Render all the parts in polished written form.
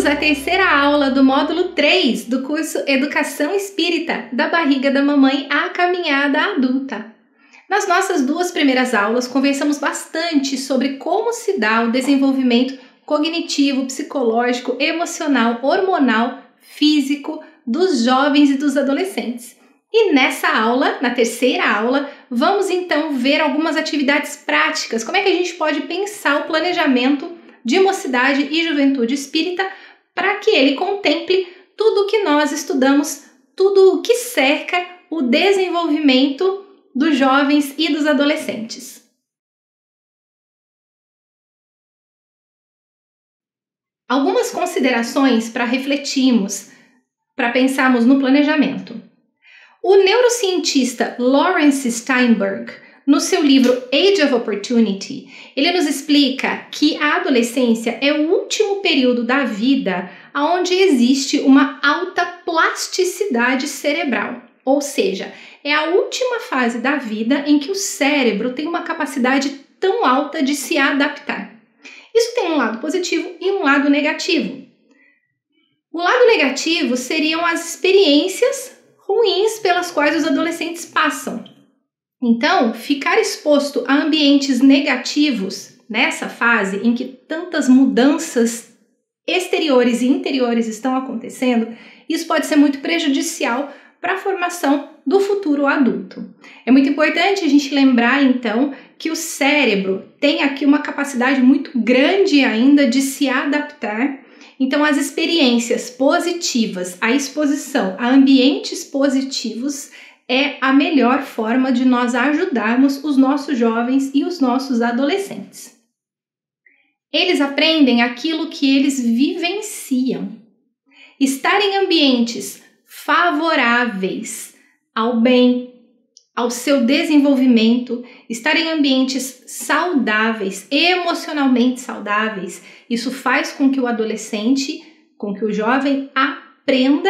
à terceira aula do módulo 3 do curso Educação Espírita, da barriga da mamãe à caminhada adulta. Nas nossas duas primeiras aulas, conversamos bastante sobre como se dá o desenvolvimento cognitivo, psicológico, emocional, hormonal, físico dos jovens e dos adolescentes. E nessa aula, na terceira aula, vamos então ver algumas atividades práticas, como é que a gente pode pensar o planejamento de mocidade e juventude espírita para que ele contemple tudo o que nós estudamos, tudo o que cerca o desenvolvimento dos jovens e dos adolescentes. Algumas considerações para refletirmos, para pensarmos no planejamento. O neurocientista Lawrence Steinberg, no seu livro Age of Opportunity, ele nos explica que a adolescência é o último período da vida onde existe uma alta plasticidade cerebral, ou seja, é a última fase da vida em que o cérebro tem uma capacidade tão alta de se adaptar. Isso tem um lado positivo e um lado negativo. O lado negativo seriam as experiências ruins pelas quais os adolescentes passam. Então, ficar exposto a ambientes negativos nessa fase em que tantas mudanças exteriores e interiores estão acontecendo, isso pode ser muito prejudicial para a formação do futuro adulto. É muito importante a gente lembrar, então, que o cérebro tem aqui uma capacidade muito grande ainda de se adaptar. Então, as experiências positivas, a exposição a ambientes positivos é a melhor forma de nós ajudarmos os nossos jovens e os nossos adolescentes. Eles aprendem aquilo que eles vivenciam. Estar em ambientes favoráveis ao bem, ao seu desenvolvimento, estar em ambientes saudáveis, emocionalmente saudáveis, isso faz com que o adolescente, com que o jovem aprenda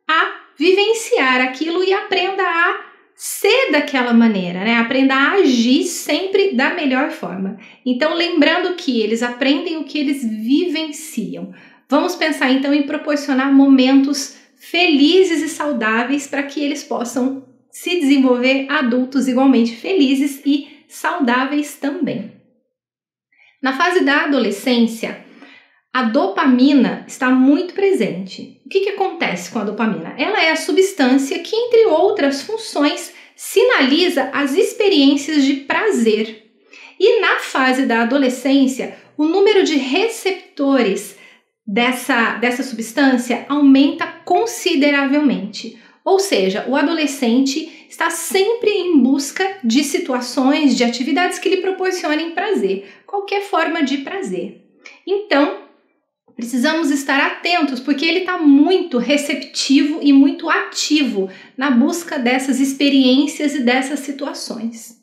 a vivenciar aquilo e aprenda a ser daquela maneira, né? Aprenda a agir sempre da melhor forma. Então, lembrando que eles aprendem o que eles vivenciam. Vamos pensar então em proporcionar momentos felizes e saudáveis para que eles possam se desenvolver adultos igualmente felizes e saudáveis também. Na fase da adolescência, a dopamina está muito presente. O que acontece com a dopamina? Ela é a substância que, entre outras funções, sinaliza as experiências de prazer. E na fase da adolescência, o número de receptores dessa substância aumenta consideravelmente. Ou seja, o adolescente está sempre em busca de situações, de atividades que lhe proporcionem prazer, qualquer forma de prazer. Então, precisamos estar atentos, porque ele está muito receptivo e muito ativo na busca dessas experiências e dessas situações.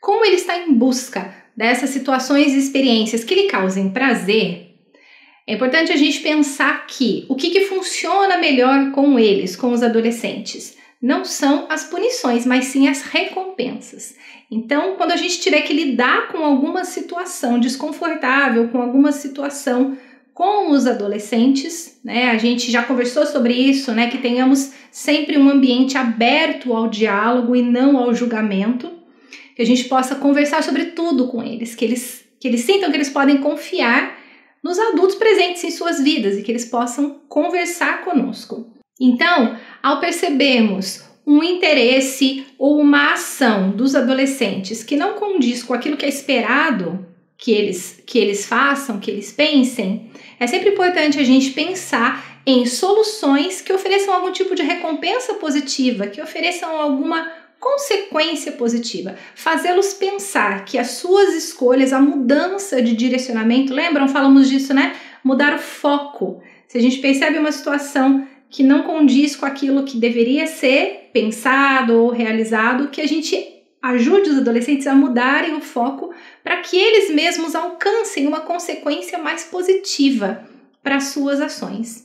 Como ele está em busca dessas situações e experiências que lhe causem prazer, é importante a gente pensar que o que funciona melhor com eles, com os adolescentes, não são as punições, mas sim as recompensas. Então, quando a gente tiver que lidar com alguma situação desconfortável, com alguma situação com os adolescentes, né? A gente já conversou sobre isso, né? Que tenhamos sempre um ambiente aberto ao diálogo e não ao julgamento, que a gente possa conversar sobre tudo com eles, que eles sintam que eles podem confiar nos adultos presentes em suas vidas e que eles possam conversar conosco. Então, ao percebermos um interesse ou uma ação dos adolescentes que não condiz com aquilo que é esperado que eles façam, que eles pensem, é sempre importante a gente pensar em soluções que ofereçam algum tipo de recompensa positiva, que ofereçam alguma consequência positiva. Fazê-los pensar que as suas escolhas, a mudança de direcionamento, lembram? Falamos disso, né? Mudar o foco. Se a gente percebe uma situação que não condiz com aquilo que deveria ser pensado ou realizado, que a gente ajude os adolescentes a mudarem o foco para que eles mesmos alcancem uma consequência mais positiva para as suas ações.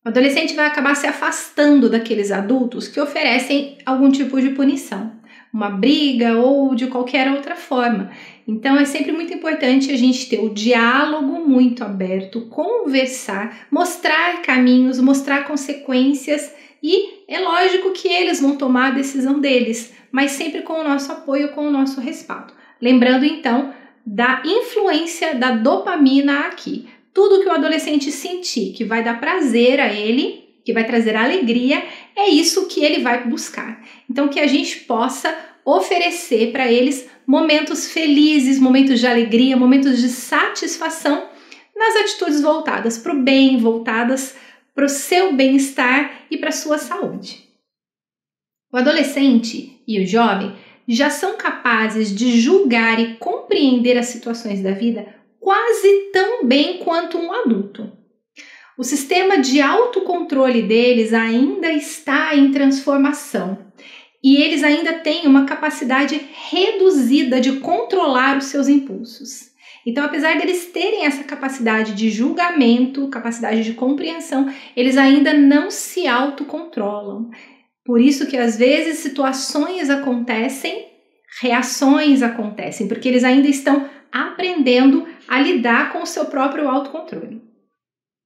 O adolescente vai acabar se afastando daqueles adultos que oferecem algum tipo de punição. uma briga ou de qualquer outra forma. Então é sempre muito importante a gente ter o diálogo muito aberto, conversar, mostrar caminhos, mostrar consequências e é lógico que eles vão tomar a decisão deles, mas sempre com o nosso apoio, com o nosso respaldo. Lembrando então da influência da dopamina aqui. Tudo que o adolescente sentir que vai dar prazer a ele, que vai trazer alegria, é isso que ele vai buscar. Então que a gente possa oferecer para eles momentos felizes, momentos de alegria, momentos de satisfação nas atitudes voltadas para o bem, voltadas para o seu bem-estar e para a sua saúde. O adolescente e o jovem já são capazes de julgar e compreender as situações da vida quase tão bem quanto um adulto. O sistema de autocontrole deles ainda está em transformação e eles ainda têm uma capacidade reduzida de controlar os seus impulsos. Então, apesar deles terem essa capacidade de julgamento, capacidade de compreensão, eles ainda não se autocontrolam. Por isso que às vezes situações acontecem, reações acontecem, porque eles ainda estão aprendendo a lidar com o seu próprio autocontrole.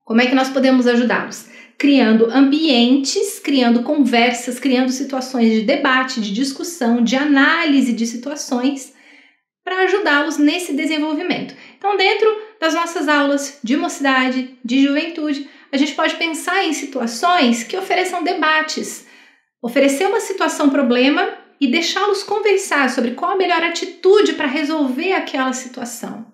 Como é que nós podemos ajudá-los? Criando ambientes, criando conversas, criando situações de debate, de discussão, de análise de situações para ajudá-los nesse desenvolvimento. Então, dentro das nossas aulas de mocidade, de juventude, a gente pode pensar em situações que ofereçam debates, oferecer uma situação-problema e deixá-los conversar sobre qual a melhor atitude para resolver aquela situação.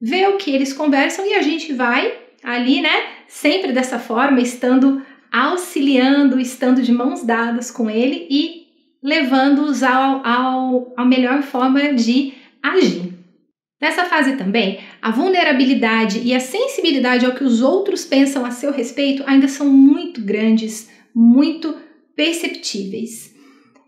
Ver o que eles conversam e a gente vai ali, né, sempre dessa forma, estando auxiliando, estando de mãos dadas com ele e levando-os à melhor forma de agir. Nessa fase também, a vulnerabilidade e a sensibilidade ao que os outros pensam a seu respeito ainda são muito grandes, muito perceptíveis.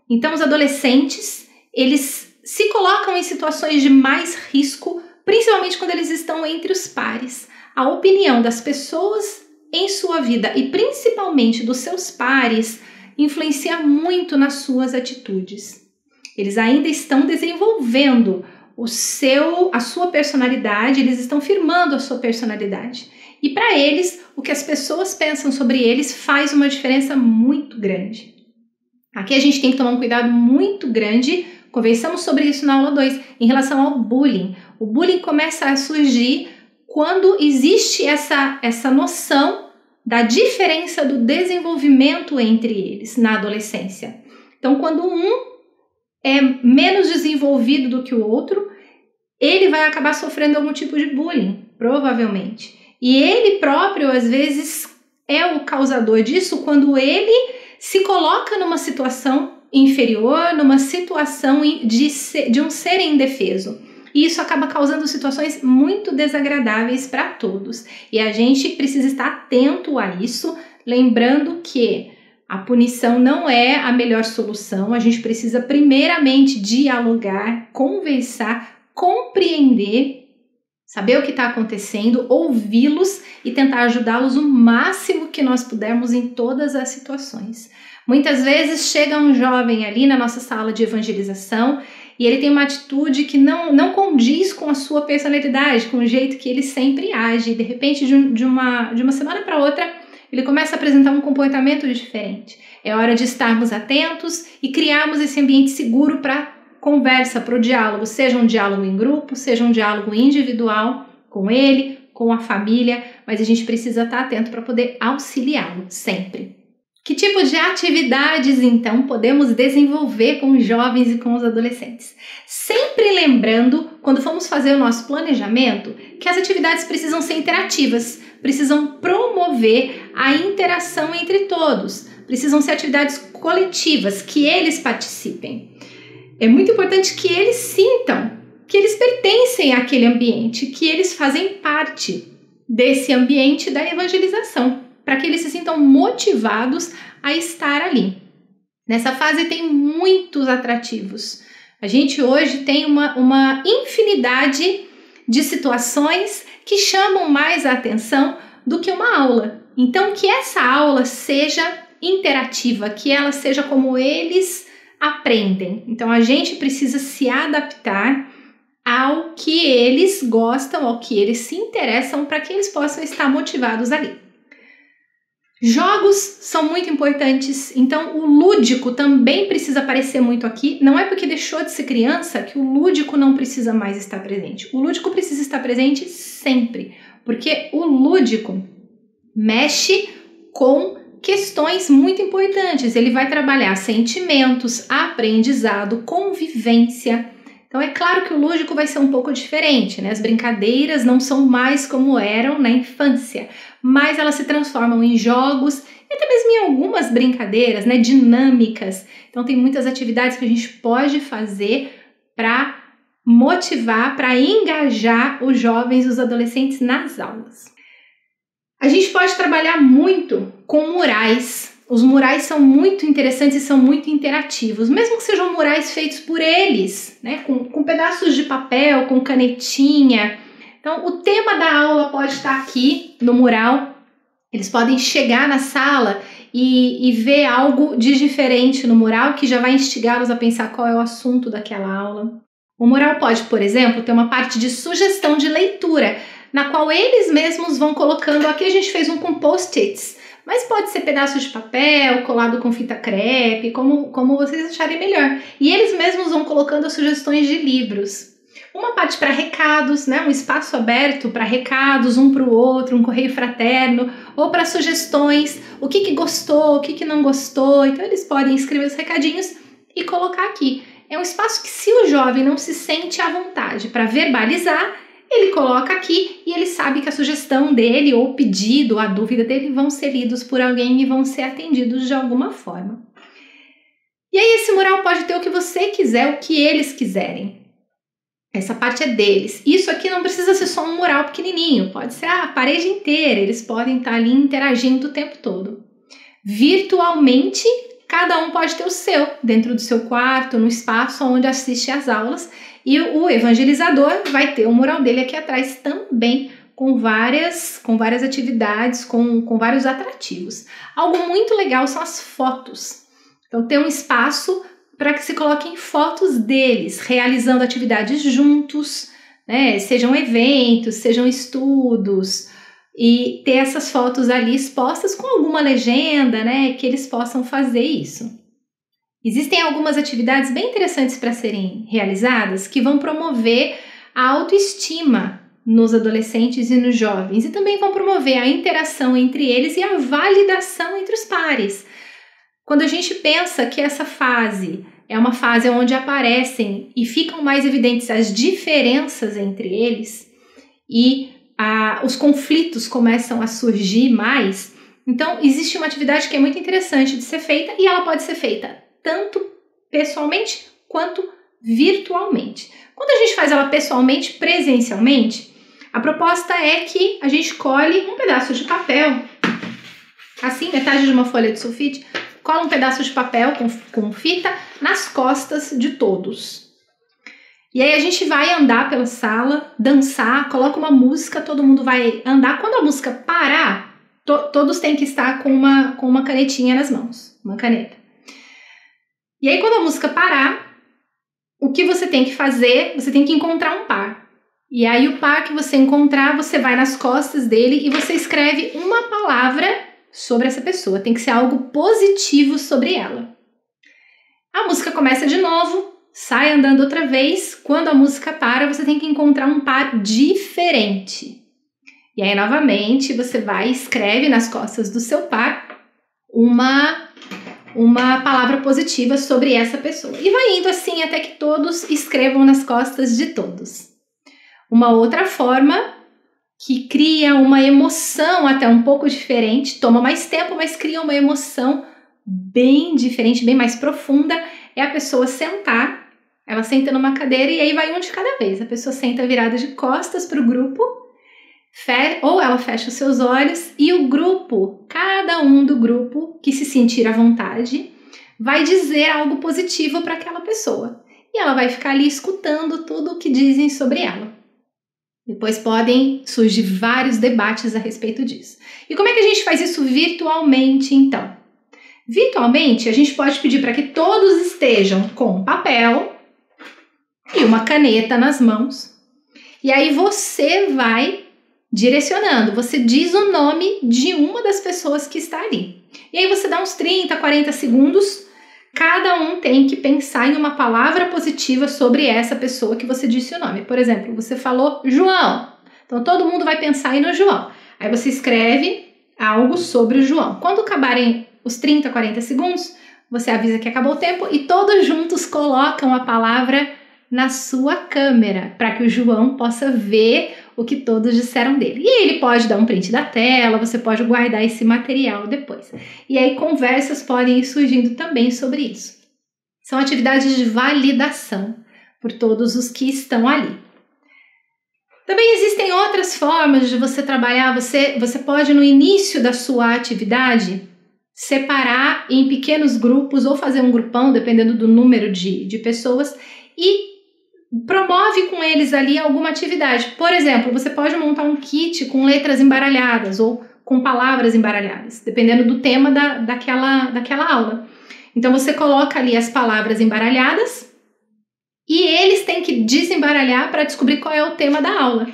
Então, os adolescentes, eles se colocam em situações de mais risco, principalmente quando eles estão entre os pares. A opinião das pessoas em sua vida e principalmente dos seus pares influencia muito nas suas atitudes. Eles ainda estão desenvolvendo a sua personalidade, eles estão firmando a sua personalidade. E para eles, o que as pessoas pensam sobre eles faz uma diferença muito grande. Aqui a gente tem que tomar um cuidado muito grande, conversamos sobre isso na aula 2, em relação ao bullying. O bullying começa a surgir quando existe essa noção da diferença do desenvolvimento entre eles na adolescência. Então, quando um é menos desenvolvido do que o outro, ele vai acabar sofrendo algum tipo de bullying, provavelmente. E ele próprio, às vezes, é o causador disso quando ele se coloca numa situação inferior, numa situação de um ser indefeso. E isso acaba causando situações muito desagradáveis para todos. E a gente precisa estar atento a isso, lembrando que a punição não é a melhor solução. A gente precisa primeiramente dialogar, conversar, compreender, saber o que está acontecendo, ouvi-los e tentar ajudá-los o máximo que nós pudermos em todas as situações. Muitas vezes chega um jovem ali na nossa sala de evangelização e ele tem uma atitude que não condiz com a sua personalidade, com o jeito que ele sempre age. E de repente, de uma semana para outra, ele começa a apresentar um comportamento diferente. É hora de estarmos atentos e criarmos esse ambiente seguro para conversa, para o diálogo, seja um diálogo em grupo, seja um diálogo individual com ele, com a família, mas a gente precisa estar atento para poder auxiliá-lo sempre. Que tipo de atividades, então, podemos desenvolver com os jovens e com os adolescentes? Sempre lembrando, quando formos fazer o nosso planejamento, que as atividades precisam ser interativas, precisam promover a interação entre todos, precisam ser atividades coletivas, que eles participem. É muito importante que eles sintam que eles pertencem àquele ambiente, que eles fazem parte desse ambiente da evangelização, para que eles se sintam motivados a estar ali. Nessa fase tem muitos atrativos. A gente hoje tem uma infinidade de situações que chamam mais a atenção do que uma aula. Então, que essa aula seja interativa, que ela seja como eles aprendem. Então a gente precisa se adaptar ao que eles gostam, ao que eles se interessam, para que eles possam estar motivados ali. Jogos são muito importantes, então o lúdico também precisa aparecer muito aqui. Não é porque deixou de ser criança que o lúdico não precisa mais estar presente. O lúdico precisa estar presente sempre, porque o lúdico mexe com questões muito importantes. Ele vai trabalhar sentimentos, aprendizado, convivência. Então é claro que o lúdico vai ser um pouco diferente, né? As brincadeiras não são mais como eram na infância, mas elas se transformam em jogos e até mesmo em algumas brincadeiras, né? Dinâmicas. Então tem muitas atividades que a gente pode fazer para motivar, para engajar os jovens e os adolescentes nas aulas. A gente pode trabalhar muito com murais. Os murais são muito interessantes e são muito interativos, mesmo que sejam murais feitos por eles, né? Com pedaços de papel, com canetinha. Então, o tema da aula pode estar aqui no mural. Eles podem chegar na sala e ver algo de diferente no mural, que já vai instigá-los a pensar qual é o assunto daquela aula. O mural pode, por exemplo, ter uma parte de sugestão de leitura, na qual eles mesmos vão colocando. Aqui a gente fez um com post-its, mas pode ser pedaço de papel, colado com fita crepe, como vocês acharem melhor. E eles mesmos vão colocando as sugestões de livros. Uma parte para recados, né? Um espaço aberto para recados, um para o outro, um correio fraterno, ou para sugestões, o que gostou, o que não gostou. Então eles podem escrever os recadinhos e colocar aqui. É um espaço que, se o jovem não se sente à vontade para verbalizar, ele coloca aqui e ele sabe que a sugestão dele, ou o pedido, a dúvida dele, vão ser lidos por alguém e vão ser atendidos de alguma forma. E aí esse mural pode ter o que você quiser, o que eles quiserem. Essa parte é deles. Isso aqui não precisa ser só um mural pequenininho, pode ser a parede inteira, eles podem estar ali interagindo o tempo todo. Virtualmente, cada um pode ter o seu, dentro do seu quarto, no espaço onde assiste às aulas, e o evangelizador vai ter o mural dele aqui atrás também, com várias atividades, com vários atrativos. Algo muito legal são as fotos. Então tem um espaço para que se coloquem fotos deles, realizando atividades juntos, né? Sejam eventos, sejam estudos, e ter essas fotos ali expostas com alguma legenda, né? Que eles possam fazer isso. Existem algumas atividades bem interessantes para serem realizadas que vão promover a autoestima nos adolescentes e nos jovens e também vão promover a interação entre eles e a validação entre os pares. Quando a gente pensa que essa fase é uma fase onde aparecem e ficam mais evidentes as diferenças entre eles e os conflitos começam a surgir mais, então existe uma atividade que é muito interessante de ser feita e ela pode ser feita tanto pessoalmente quanto virtualmente. Quando a gente faz ela pessoalmente, presencialmente, a proposta é que a gente colhe um pedaço de papel, assim, metade de uma folha de sulfite, cola um pedaço de papel com fita nas costas de todos. E aí a gente vai andar pela sala, dançar, coloca uma música, todo mundo vai andar. Quando a música parar, todos têm que estar com uma canetinha nas mãos, uma caneta. E aí quando a música parar, o que você tem que fazer? Você tem que encontrar um par. E aí o par que você encontrar, você vai nas costas dele e você escreve uma palavra sobre essa pessoa. Tem que ser algo positivo sobre ela. A música começa de novo, sai andando outra vez. Quando a música para, você tem que encontrar um par diferente. E aí, novamente, você vai e escreve nas costas do seu par uma palavra positiva sobre essa pessoa. E vai indo assim até que todos escrevam nas costas de todos. Uma outra forma que cria uma emoção até um pouco diferente, toma mais tempo, mas cria uma emoção bem diferente, bem mais profunda, é a pessoa sentar. Ela senta numa cadeira e aí vai um de cada vez. A pessoa senta virada de costas para o grupo, ou ela fecha os seus olhos e o grupo, cada um do grupo que se sentir à vontade, vai dizer algo positivo para aquela pessoa. E ela vai ficar ali escutando tudo o que dizem sobre ela. Depois podem surgir vários debates a respeito disso. E como é que a gente faz isso virtualmente, então? Virtualmente, a gente pode pedir para que todos estejam com papel e uma caneta nas mãos. E aí você vai direcionando, você diz o nome de uma das pessoas que está ali. E aí você dá uns 30, 40 segundos, cada um tem que pensar em uma palavra positiva sobre essa pessoa que você disse o nome. Por exemplo, você falou João, então todo mundo vai pensar aí no João. Aí você escreve algo sobre o João. Quando acabarem os 30, 40 segundos, você avisa que acabou o tempo e todos juntos colocam a palavra na sua câmera, para que o João possa ver o que todos disseram dele. E aí ele pode dar um print da tela, você pode guardar esse material depois. E aí conversas podem ir surgindo também sobre isso. São atividades de validação por todos os que estão ali. Também existem outras formas de você trabalhar. Você pode, no início da sua atividade, separar em pequenos grupos ou fazer um grupão, dependendo do número de pessoas, e promove com eles ali alguma atividade. Por exemplo, você pode montar um kit com letras embaralhadas ou com palavras embaralhadas, dependendo do tema daquela aula. Então você coloca ali as palavras embaralhadas e eles têm que desembaralhar para descobrir qual é o tema da aula.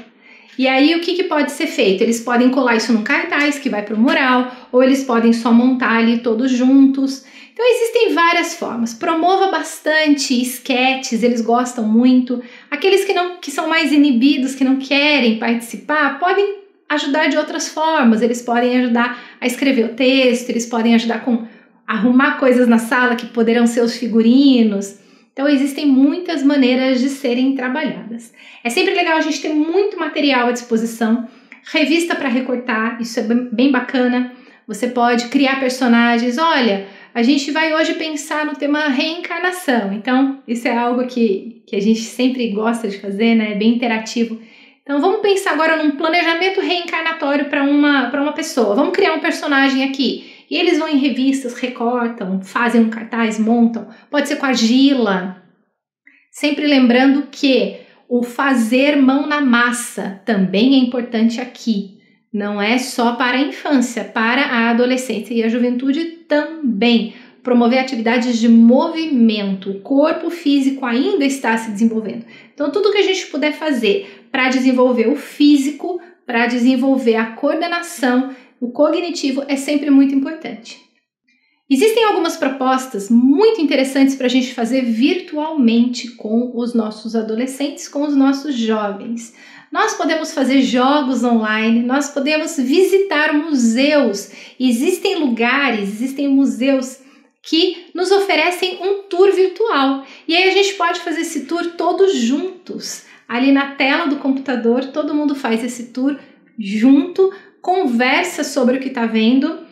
E aí o que pode ser feito? Eles podem colar isso num cartaz que vai para o mural, ou eles podem só montar ali todos juntos. Então existem várias formas. Promova bastante esquetes, eles gostam muito. Aqueles que são mais inibidos, que não querem participar, podem ajudar de outras formas. Eles podem ajudar a escrever o texto, eles podem ajudar com arrumar coisas na sala que poderão ser os figurinos. Então existem muitas maneiras de serem trabalhadas. É sempre legal a gente ter muito material à disposição. Revista para recortar, isso é bem bacana. Você pode criar personagens. Olha, a gente vai hoje pensar no tema reencarnação. Então, isso é algo que a gente sempre gosta de fazer, né? É bem interativo. Então, vamos pensar agora num planejamento reencarnatório para uma pessoa. Vamos criar um personagem aqui. E eles vão em revistas, recortam, fazem um cartaz, montam. Pode ser com argila. Sempre lembrando que o fazer mão na massa também é importante aqui. Não é só para a infância, para a adolescência e a juventude também. Promover atividades de movimento. O corpo físico ainda está se desenvolvendo. Então, tudo que a gente puder fazer para desenvolver o físico, para desenvolver a coordenação, o cognitivo é sempre muito importante. Existem algumas propostas muito interessantes para a gente fazer virtualmente com os nossos adolescentes, com os nossos jovens. Nós podemos fazer jogos online, nós podemos visitar museus. Existem lugares, existem museus que nos oferecem um tour virtual. E aí a gente pode fazer esse tour todos juntos. Ali na tela do computador, todo mundo faz esse tour junto, conversa sobre o que está vendo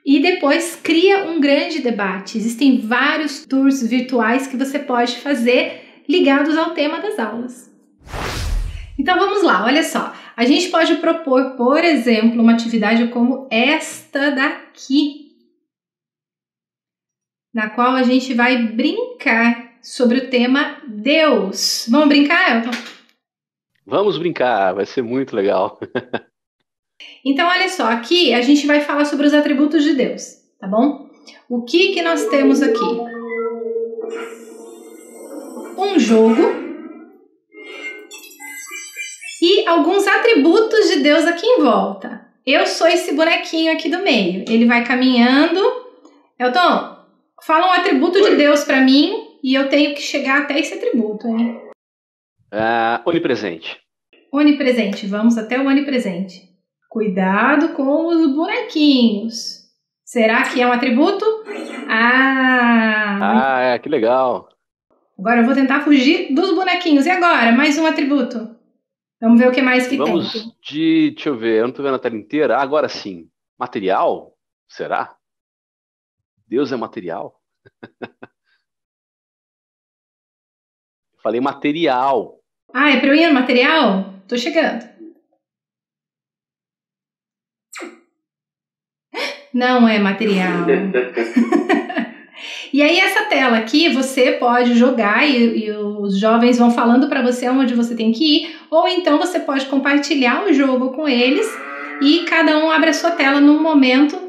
e depois cria um grande debate. Existem vários tours virtuais que você pode fazer ligados ao tema das aulas. Então vamos lá, olha só. A gente pode propor, por exemplo, uma atividade como esta daqui, na qual a gente vai brincar sobre o tema Deus. Vamos brincar, Elton? Vamos brincar, vai ser muito legal. Então, olha só, aqui a gente vai falar sobre os atributos de Deus, tá bom? O que nós temos aqui? Um jogo e alguns atributos de Deus aqui em volta. Eu sou esse bonequinho aqui do meio. Ele vai caminhando. Elton, fala um atributo de Deus para mim e eu tenho que chegar até esse atributo, hein? Onipresente. Onipresente, vamos até o onipresente. Cuidado com os bonequinhos. Será que é um atributo? Que legal. Agora eu vou tentar fugir dos bonequinhos. E agora? Mais um atributo. Vamos ver o que mais que tem. Deixa eu ver, eu não estou vendo a tela inteira. Agora sim. Material? Será? Deus é material? Falei material. É para eu ir no material? Tô chegando. Não é material. E aí essa tela aqui você pode jogar e os jovens vão falando para você onde você tem que ir, ou então você pode compartilhar o jogo com eles e cada um abre a sua tela num momento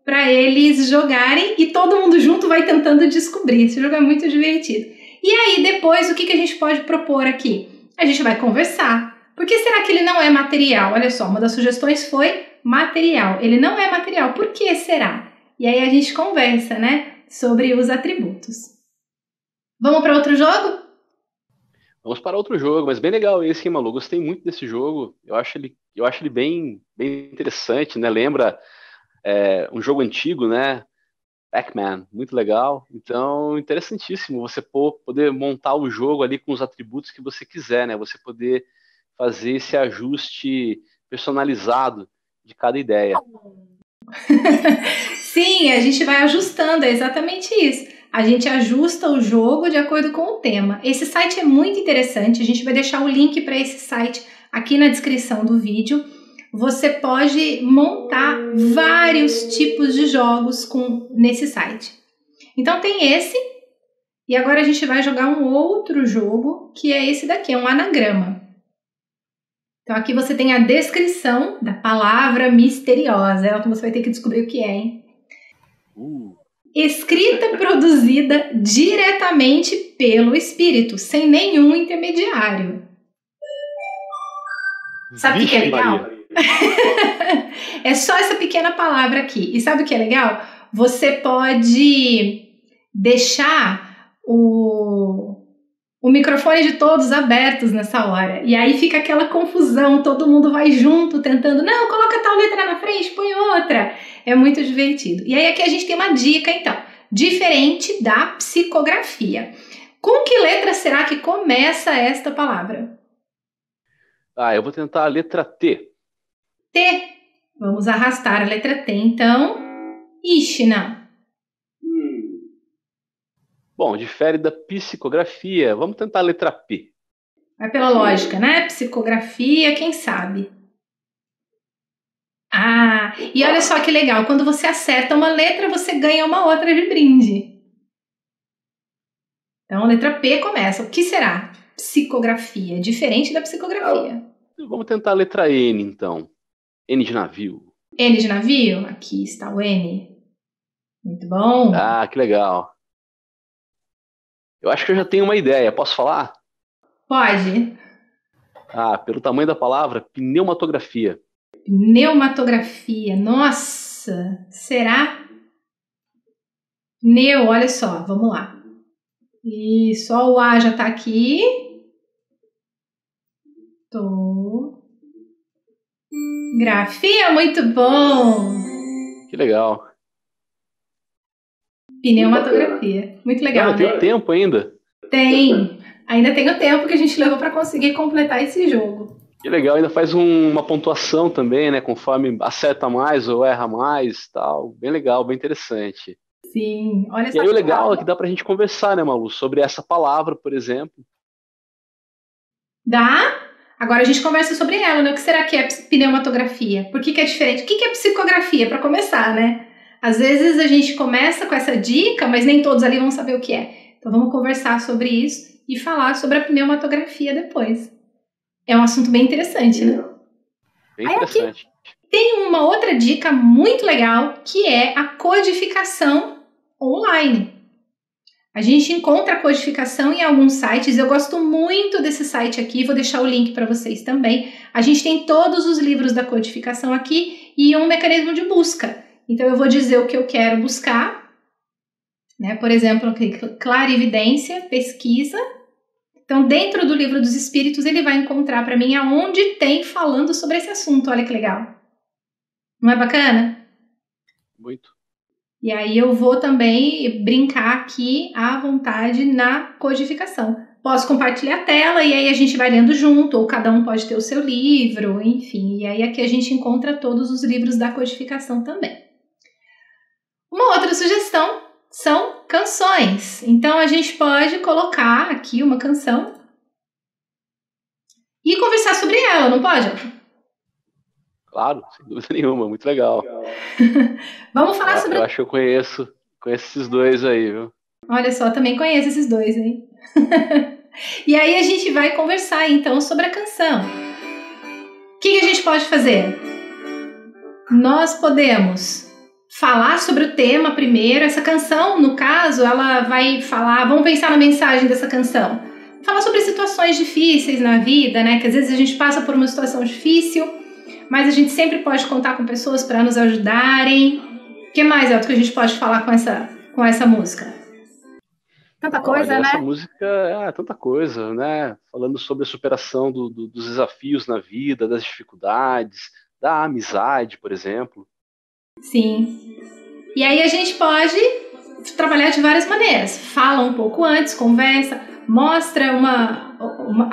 para eles jogarem e todo mundo junto vai tentando descobrir. Esse jogo é muito divertido. E aí, depois, o que a gente pode propor aqui? A gente vai conversar. Por que será que ele não é material? Olha só, uma das sugestões foi material. Ele não é material. Por que será? E aí a gente conversa, né, sobre os atributos. Vamos para outro jogo? Vamos para outro jogo, mas bem legal esse, hein, Malu? Gostei muito desse jogo. Eu acho ele bem interessante, né? Lembra um jogo antigo, né? Pac-Man, muito legal. Então, interessantíssimo você poder montar o jogo ali com os atributos que você quiser, né? Você poder fazer esse ajuste personalizado de cada ideia. Sim, a gente vai ajustando, é exatamente isso. A gente ajusta o jogo de acordo com o tema. Esse site é muito interessante, a gente vai deixar o link para esse site aqui na descrição do vídeo. Você pode montar vários tipos de jogos nesse site. Então tem esse, e agora a gente vai jogar um outro jogo, que é esse daqui, é um anagrama. Então aqui você tem a descrição da palavra misteriosa, é o que você vai ter que descobrir o que é, hein? Escrita produzida diretamente pelo espírito, sem nenhum intermediário. Sabe o que é legal? É só essa pequena palavra aqui. E sabe o que é legal? Você pode deixar o microfone de todos abertos nessa hora. E aí fica aquela confusão, todo mundo vai junto tentando, não, coloca tal letra na frente, põe outra. É muito divertido. E aí aqui a gente tem uma dica, então, diferente da psicografia. Com que letra será que começa esta palavra? Eu vou tentar a letra T. T. Vamos arrastar a letra T, então. Ishna. Bom, difere da psicografia. Vamos tentar a letra P. Vai pela lógica, né? Psicografia, quem sabe? Ah, e olha só que legal. Quando você acerta uma letra, você ganha uma outra de brinde. Então, a letra P começa. O que será? Psicografia. Diferente da psicografia. Vamos tentar a letra N, então. N de navio. N de navio? Aqui está o N. Muito bom. Ah, que legal. Eu acho que eu já tenho uma ideia. Posso falar? Pode. Pelo tamanho da palavra, pneumatografia. Pneumatografia. Nossa, será? Olha só, vamos lá. Isso, ó, o A já tá aqui. Grafia, muito bom. Que legal. Pneumatografia. Muito legal, Tem tempo ainda? Tem. Ainda tem o tempo que a gente levou para conseguir completar esse jogo. Que legal, ainda faz uma pontuação também, né? Conforme acerta mais ou erra mais, tal. Bem legal, bem interessante. Sim, olha só. E aí o legal é que dá pra gente conversar, né, Malu, sobre essa palavra, por exemplo. Dá? Agora a gente conversa sobre ela, né? O que será que é pneumatografia? Por que é diferente? O que é psicografia, para começar, né? Às vezes a gente começa com essa dica, mas nem todos ali vão saber o que é. Então vamos conversar sobre isso e falar sobre a pneumatografia depois. É um assunto bem interessante, né? Bem interessante. Tem uma outra dica muito legal, que é a codificação online. A gente encontra a codificação em alguns sites. Eu gosto muito desse site aqui, vou deixar o link para vocês também. A gente tem todos os livros da codificação aqui e um mecanismo de busca. Então eu vou dizer o que eu quero buscar, né? Por exemplo, clarividência, pesquisa. Então, dentro do livro dos espíritos, ele vai encontrar para mim aonde tem falando sobre esse assunto. Olha que legal. Não é bacana? Muito. E aí eu vou também brincar aqui à vontade na codificação. Posso compartilhar a tela e aí a gente vai lendo junto, ou cada um pode ter o seu livro, enfim. E aí aqui a gente encontra todos os livros da codificação também. Uma outra sugestão são canções. Então a gente pode colocar aqui uma canção e conversar sobre ela, não pode? Claro, sem dúvida nenhuma, muito legal. Vamos falar sobre... Eu acho que eu conheço esses dois aí, viu? Olha só, também conheço esses dois, hein? E aí a gente vai conversar então sobre a canção. O que a gente pode fazer? Nós podemos falar sobre o tema primeiro. Essa canção, no caso, ela vai falar, vamos pensar na mensagem dessa canção. Falar sobre situações difíceis na vida, né? Que às vezes a gente passa por uma situação difícil, mas a gente sempre pode contar com pessoas para nos ajudarem. O que mais, Elton, que a gente pode falar com essa música? Tanta coisa, Olha, né? essa música é tanta coisa, né? Falando sobre a superação dos desafios na vida, das dificuldades, da amizade, por exemplo. Sim. E aí a gente pode trabalhar de várias maneiras. Fala um pouco antes, conversa, mostra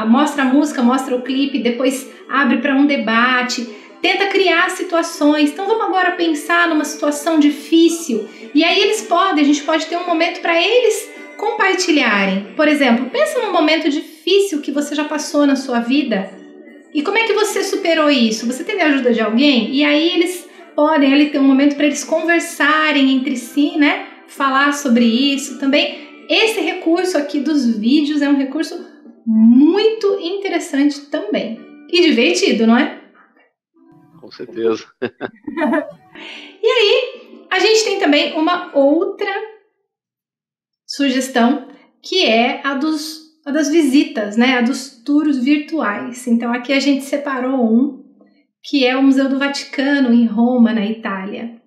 mostra a música, mostra o clipe, depois abre para um debate, tenta criar situações. Então vamos agora pensar numa situação difícil. E aí a gente pode ter um momento para eles compartilharem. Por exemplo, pensa num momento difícil que você já passou na sua vida. E como é que você superou isso? Você teve a ajuda de alguém? E aí eles podem ali ter um momento para eles conversarem entre si, né? Falar sobre isso também. Esse recurso aqui dos vídeos é um recurso muito interessante também. E divertido, não é? Com certeza. E aí, a gente tem também uma outra sugestão, que é a das visitas, né? A dos tours virtuais. Então, aqui a gente separou um, que é o Museu do Vaticano, em Roma, na Itália.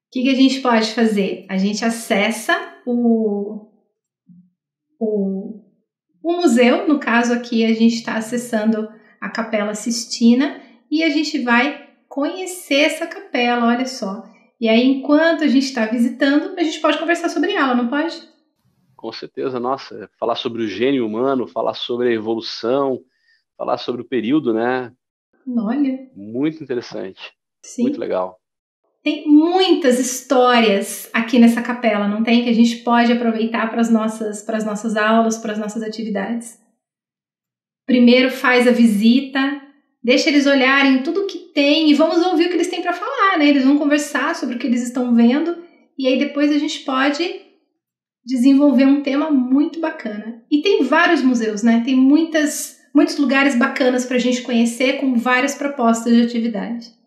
O que a gente pode fazer? A gente acessa o museu, no caso aqui a gente está acessando a Capela Sistina e a gente vai conhecer essa capela, olha só. E aí, enquanto a gente está visitando, a gente pode conversar sobre ela, não pode? Com certeza, nossa, falar sobre o gênio humano, falar sobre a evolução, falar sobre o período, né? Olha. Muito interessante. Sim. Muito legal. Tem muitas histórias aqui nessa capela, não tem? Que a gente pode aproveitar para as nossas aulas, para as nossas atividades. Primeiro faz a visita, deixa eles olharem tudo que tem e vamos ouvir o que eles têm para falar, né? Eles vão conversar sobre o que eles estão vendo e aí depois a gente pode desenvolver um tema muito bacana. E tem vários museus, né? Tem muitos lugares bacanas para a gente conhecer com várias propostas de atividade.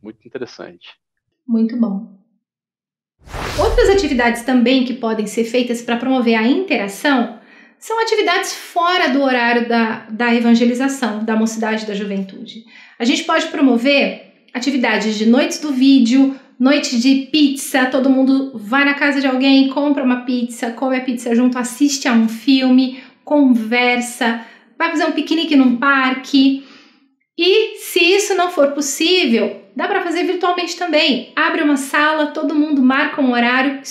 Muito interessante. Muito bom. Outras atividades também que podem ser feitas para promover a interação são atividades fora do horário da evangelização, da mocidade e da juventude. A gente pode promover atividades de noites do vídeo, noite de pizza, todo mundo vai na casa de alguém, compra uma pizza, come a pizza junto, assiste a um filme, conversa, vai fazer um piquenique num parque. E se isso não for possível, dá para fazer virtualmente também. Abre uma sala, todo mundo marca um horário,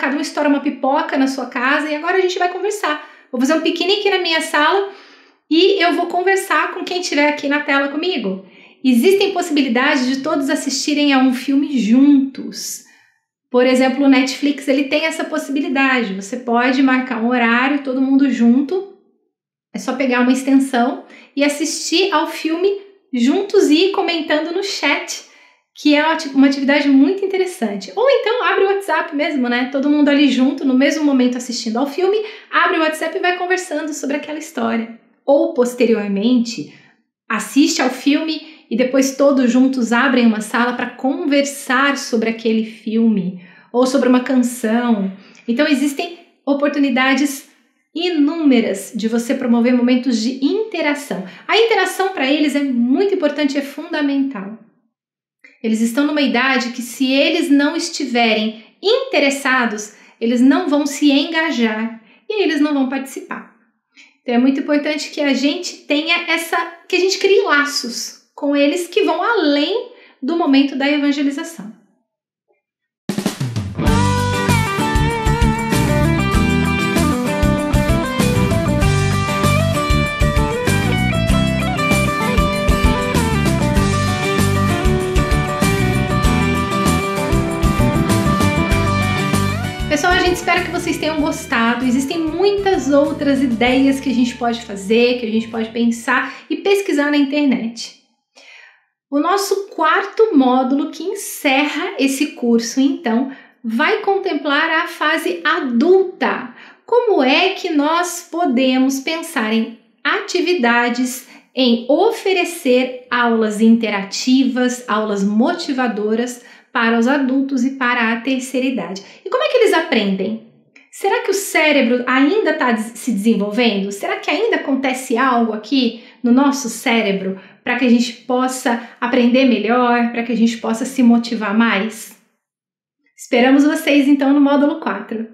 cada um estoura uma pipoca na sua casa e agora a gente vai conversar. Vou fazer um piquenique na minha sala e eu vou conversar com quem estiver aqui na tela comigo. Existem possibilidades de todos assistirem a um filme juntos. Por exemplo, o Netflix ele tem essa possibilidade. Você pode marcar um horário, todo mundo junto. É só pegar uma extensão e assistir ao filme juntos e ir comentando no chat, que é uma atividade muito interessante. Ou então abre o WhatsApp mesmo, né? Todo mundo ali junto, no mesmo momento assistindo ao filme, abre o WhatsApp e vai conversando sobre aquela história. Ou posteriormente, assiste ao filme e depois todos juntos abrem uma sala para conversar sobre aquele filme ou sobre uma canção. Então existem oportunidades inúmeras de você promover momentos de interação. A interação para eles é muito importante, é fundamental. Eles estão numa idade que se eles não estiverem interessados, eles não vão se engajar e eles não vão participar. Então é muito importante que a gente que a gente crie laços com eles que vão além do momento da evangelização. Pessoal, a gente espera que vocês tenham gostado. Existem muitas outras ideias que a gente pode fazer, que a gente pode pensar e pesquisar na internet. O nosso quarto módulo, que encerra esse curso, então, vai contemplar a fase adulta. Como é que nós podemos pensar em atividades, em oferecer aulas interativas, aulas motivadoras para os adultos e para a terceira idade. E como é que eles aprendem? Será que o cérebro ainda está se desenvolvendo? Será que ainda acontece algo aqui no nosso cérebro para que a gente possa aprender melhor, para que a gente possa se motivar mais? Esperamos vocês então no módulo 4.